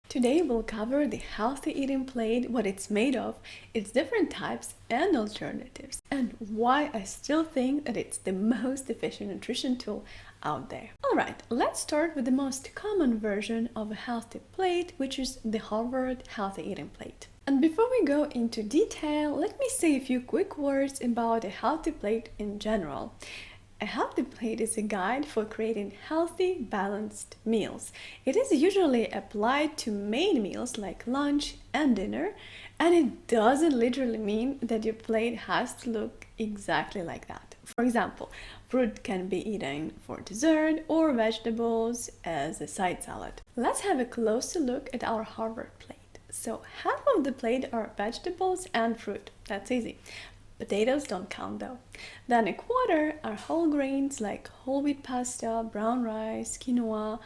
Today we'll cover the healthy eating plate, what it's made of, its different types and alternatives, and why I still think that it's the most efficient nutrition tool out there. Alright, let's start with the most common version of a healthy plate, which is the Harvard Healthy Eating Plate. And before we go into detail, let me say a few quick words about a healthy plate in general. A healthy plate is a guide for creating healthy, balanced meals. It is usually applied to main meals like lunch and dinner, and it doesn't literally mean that your plate has to look exactly like that. For example, fruit can be eaten for dessert or vegetables as a side salad. Let's have a closer look at our Harvard plate. So half of the plate are vegetables and fruit. That's easy. Potatoes don't count though. Then a quarter are whole grains like whole wheat pasta, brown rice, quinoa,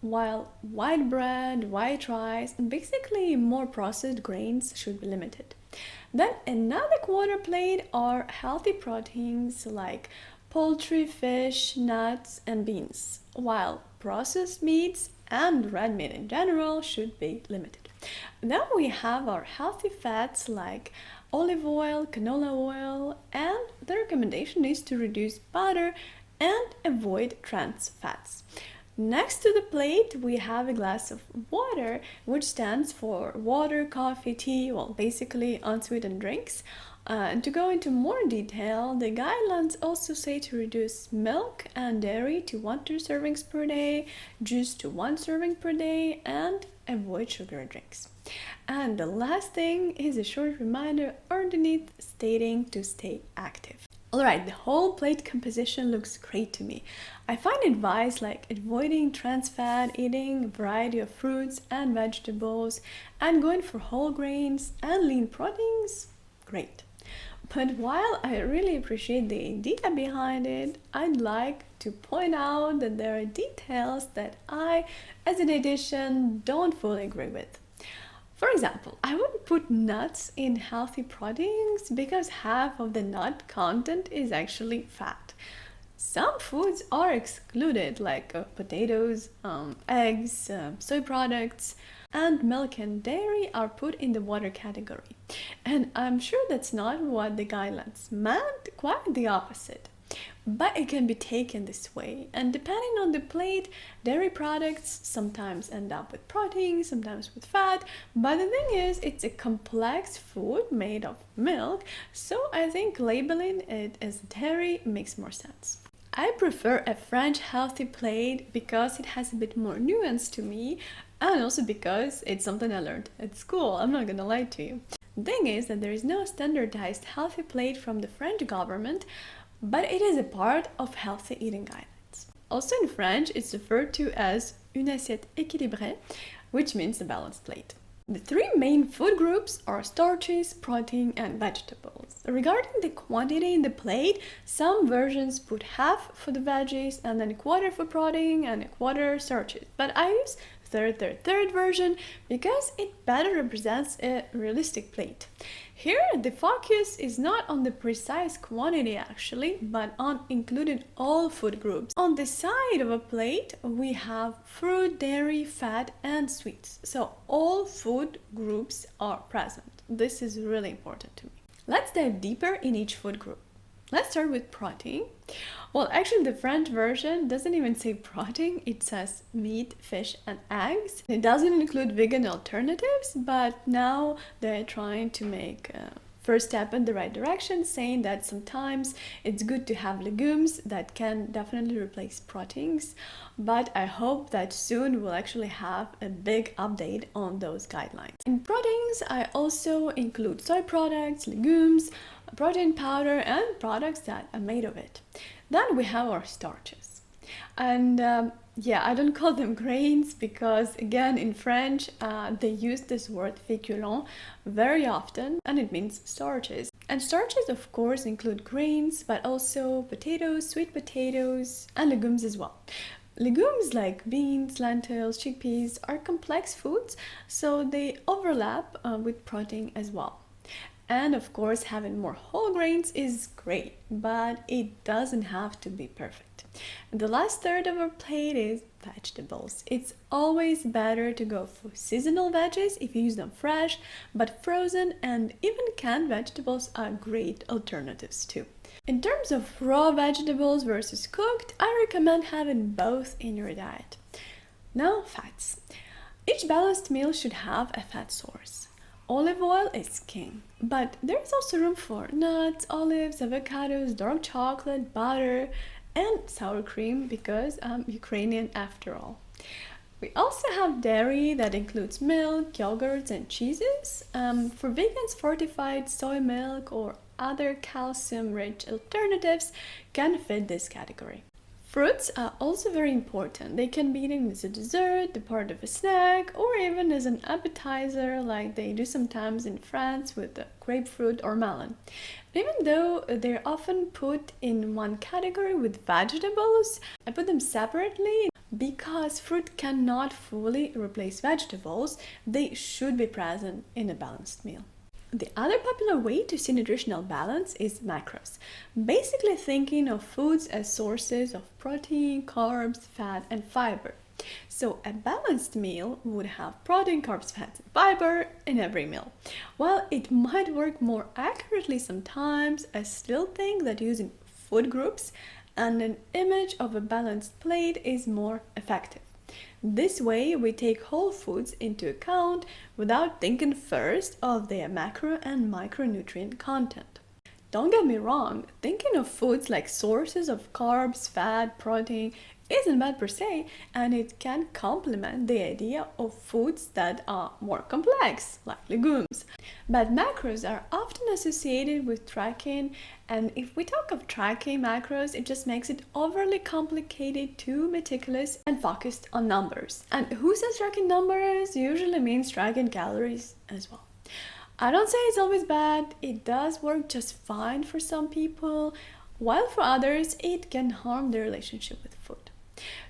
while white bread, white rice, and basically more processed grains should be limited. Then another quarter plate are healthy proteins like poultry, fish, nuts, and beans, while processed meats and red meat in general should be limited. Then we have our healthy fats like olive oil, canola oil, and the recommendation is to reduce butter and avoid trans fats. Next to the plate, we have a glass of water, which stands for water, coffee, tea, well, basically unsweetened drinks. And to go into more detail, the guidelines also say to reduce milk and dairy to 1 to 2 servings per day, juice to 1 serving per day, and avoid sugary drinks. And the last thing is a short reminder underneath stating to stay active. Alright, the whole plate composition looks great to me. I find advice like avoiding trans fat, eating a variety of fruits and vegetables, and going for whole grains and lean proteins, great. But while I really appreciate the idea behind it, I'd like to point out that there are details that I, as a dietitian, don't fully agree with. For example, I wouldn't put nuts in healthy proteins because half of the nut content is actually fat. Some foods are excluded, like potatoes, eggs, soy products, and milk and dairy are put in the water category. And I'm sure that's not what the guidelines meant, quite the opposite. But it can be taken this way, and depending on the plate, dairy products sometimes end up with protein, sometimes with fat, but the thing is, it's a complex food made of milk, so I think labeling it as dairy makes more sense. I prefer a French healthy plate because it has a bit more nuance to me, and also because it's something I learned at school, I'm not gonna lie to you. The thing is that there is no standardized healthy plate from the French government, but it is a part of healthy eating guidelines. Also in French, it's referred to as une assiette équilibrée, which means a balanced plate. The three main food groups are starches, protein, and vegetables. Regarding the quantity in the plate, some versions put half for the veggies and then a quarter for protein and a quarter starches. But I use third version because it better represents a realistic plate. Here the focus is not on the precise quantity actually, but on including all food groups. On the side of a plate we have fruit, dairy, fat, and sweets. So all food groups are present. This is really important to me. Let's dive deeper in each food group. Let's start with protein. Well, actually the French version doesn't even say protein, it says meat, fish, and eggs. It doesn't include vegan alternatives, but now they're trying to make a first step in the right direction, saying that sometimes it's good to have legumes that can definitely replace proteins. But I hope that soon we'll actually have a big update on those guidelines. In proteins, I also include soy products, legumes, protein powder, and products that are made of it. Then we have our starches. And I don't call them grains because, again, in French, they use this word féculent very often, and it means starches. And starches, of course, include grains, but also potatoes, sweet potatoes, and legumes as well. Legumes like beans, lentils, chickpeas are complex foods, so they overlap with protein as well. And of course, having more whole grains is great, but it doesn't have to be perfect. And the last third of our plate is vegetables. It's always better to go for seasonal veggies if you use them fresh, but frozen and even canned vegetables are great alternatives too. In terms of raw vegetables versus cooked, I recommend having both in your diet. Now, fats. Each balanced meal should have a fat source. Olive oil is king, but there's also room for nuts, olives, avocados, dark chocolate, butter, and sour cream because I'm Ukrainian after all. We also have dairy that includes milk, yogurts, and cheeses. For vegans, fortified soy milk or other calcium-rich alternatives can fit this category. Fruits are also very important. They can be eaten as a dessert, a part of a snack, or even as an appetizer like they do sometimes in France with the grapefruit or melon. Even though they're often put in one category with vegetables, I put them separately because fruit cannot fully replace vegetables. They should be present in a balanced meal. The other popular way to see nutritional balance is macros, basically thinking of foods as sources of protein, carbs, fat, and fiber. So a balanced meal would have protein, carbs, fats, and fiber in every meal. While it might work more accurately sometimes, I still think that using food groups and an image of a balanced plate is more effective. This way, we take whole foods into account without thinking first of their macro and micronutrient content. Don't get me wrong, thinking of foods like sources of carbs, fat, protein isn't bad per se, and it can complement the idea of foods that are more complex, like legumes. But macros are often associated with tracking, and if we talk of tracking macros, it just makes it overly complicated, too meticulous, and focused on numbers. And who says tracking numbers usually means tracking calories as well. I don't say it's always bad, it does work just fine for some people, while for others it can harm their relationship with food.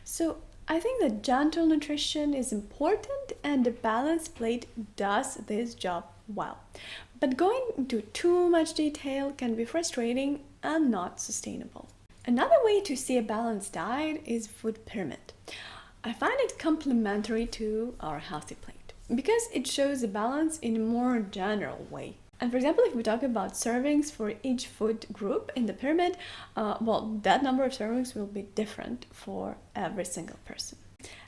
So I think that gentle nutrition is important and a balanced plate does this job well. But going into too much detail can be frustrating and not sustainable. Another way to see a balanced diet is food pyramid. I find it complementary to our healthy plate because it shows a balance in a more general way. And for example, if we talk about servings for each food group in the pyramid, that number of servings will be different for every single person.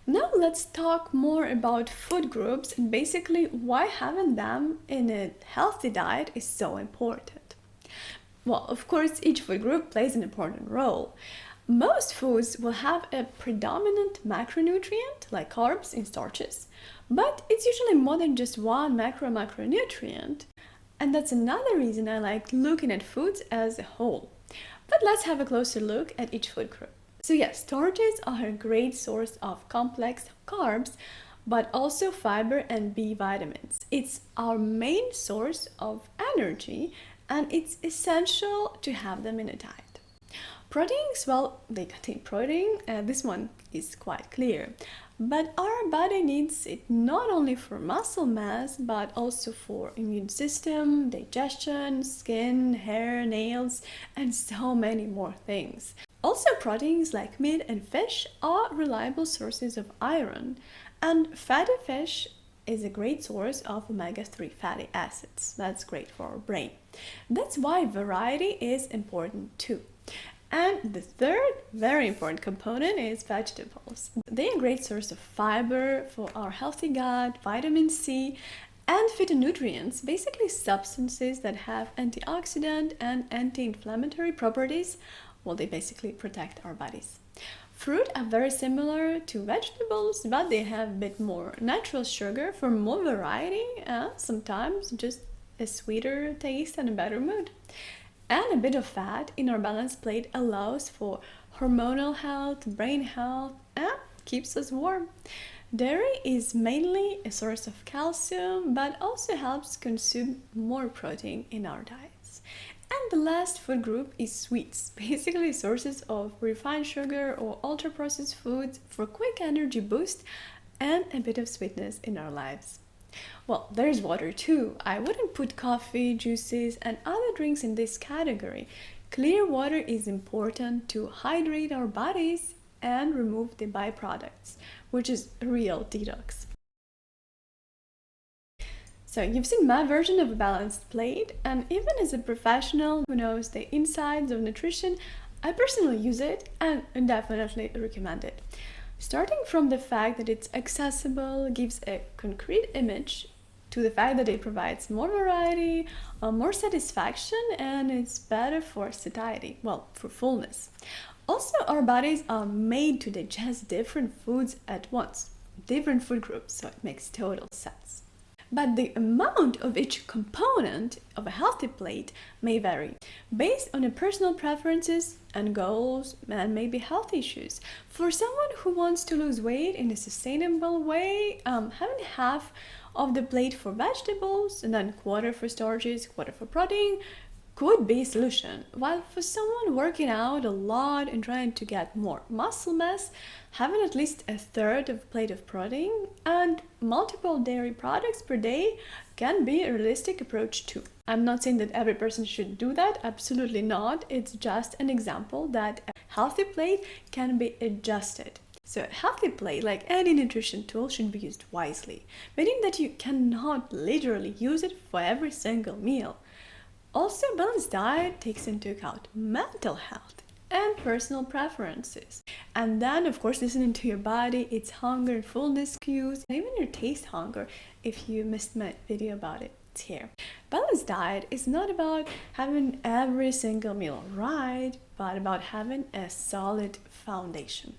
Now let's talk more about food groups and basically why having them in a healthy diet is so important. Well, of course, each food group plays an important role. Most foods will have a predominant macronutrient, like carbs and starches, but it's usually more than just one macronutrient. And that's another reason I like looking at foods as a whole. But let's have a closer look at each food group. So yes, starches are a great source of complex carbs, but also fiber and B vitamins. It's our main source of energy, and it's essential to have them in a diet. Proteins, well, they contain protein, this one is quite clear. But our body needs it not only for muscle mass, but also for immune system, digestion, skin, hair, nails, and so many more things. Also, proteins like meat and fish are reliable sources of iron, and fatty fish is a great source of omega-3 fatty acids. That's great for our brain. That's why variety is important too. And the third very important component is vegetables. They're a great source of fiber for our healthy gut, vitamin C, and phytonutrients, basically substances that have antioxidant and anti-inflammatory properties. Well, they basically protect our bodies. Fruit are very similar to vegetables, but they have a bit more natural sugar for more variety, sometimes just a sweeter taste and a better mood. And a bit of fat in our balanced plate allows for hormonal health, brain health, and keeps us warm. Dairy is mainly a source of calcium, but also helps consume more protein in our diets. And the last food group is sweets, basically sources of refined sugar or ultra-processed foods for quick energy boost and a bit of sweetness in our lives. Well, there's water too. I wouldn't put coffee, juices, and other drinks in this category. Clear water is important to hydrate our bodies and remove the byproducts, which is a real detox. So you've seen my version of a balanced plate, and even as a professional who knows the insides of nutrition, I personally use it and definitely recommend it. Starting from the fact that it's accessible, gives a concrete image, to the fact that it provides more variety, more satisfaction, and it's better for satiety, well, for fullness. Also, our bodies are made to digest different foods at once, different food groups, so it makes total sense. But the amount of each component of a healthy plate may vary based on your personal preferences and goals and maybe health issues. For someone who wants to lose weight in a sustainable way, having half of the plate for vegetables and then quarter for starches, quarter for protein could be a solution. While for someone working out a lot and trying to get more muscle mass, having at least a third of a plate of protein and multiple dairy products per day can be a realistic approach too. I'm not saying that every person should do that, absolutely not. It's just an example that a healthy plate can be adjusted. So a healthy plate, like any nutrition tool, should be used wisely, meaning that you cannot literally use it for every single meal. Also, a balanced diet takes into account mental health and personal preferences. And then, of course, listening to your body, its hunger and fullness cues, and even your taste hunger. If you missed my video about it, it's here. Balanced diet is not about having every single meal right, but about having a solid foundation.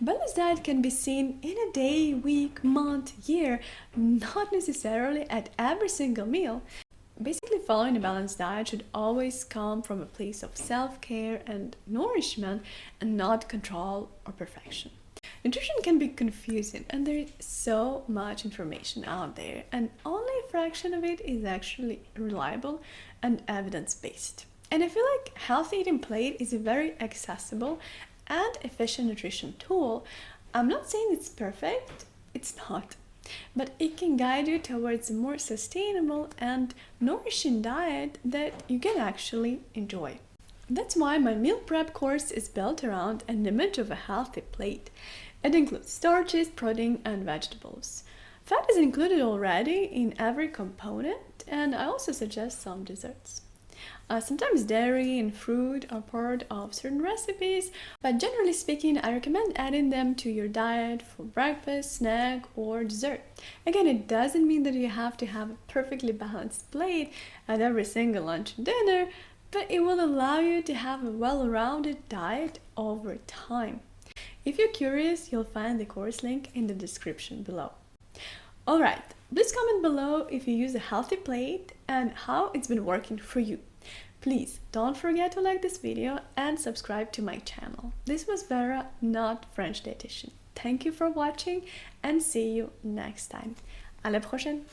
Balanced diet can be seen in a day, week, month, year, not necessarily at every single meal. Basically, following a balanced diet should always come from a place of self-care and nourishment and not control or perfection. Nutrition can be confusing and there is so much information out there, and only a fraction of it is actually reliable and evidence-based. And I feel like Healthy Eating Plate is a very accessible and efficient nutrition tool. I'm not saying it's perfect, it's not. But it can guide you towards a more sustainable and nourishing diet that you can actually enjoy. That's why my meal prep course is built around an image of a healthy plate. It includes starches, protein, and vegetables. Fat is included already in every component, and I also suggest some desserts. Sometimes dairy and fruit are part of certain recipes, but generally speaking, I recommend adding them to your diet for breakfast, snack, or dessert. Again, it doesn't mean that you have to have a perfectly balanced plate at every single lunch and dinner, but it will allow you to have a well-rounded diet over time. If you're curious, you'll find the course link in the description below. Alright, please comment below if you use a healthy plate and how it's been working for you. Please don't forget to like this video and subscribe to my channel. This was Vera, not French dietitian. Thank you for watching and see you next time. À la prochaine!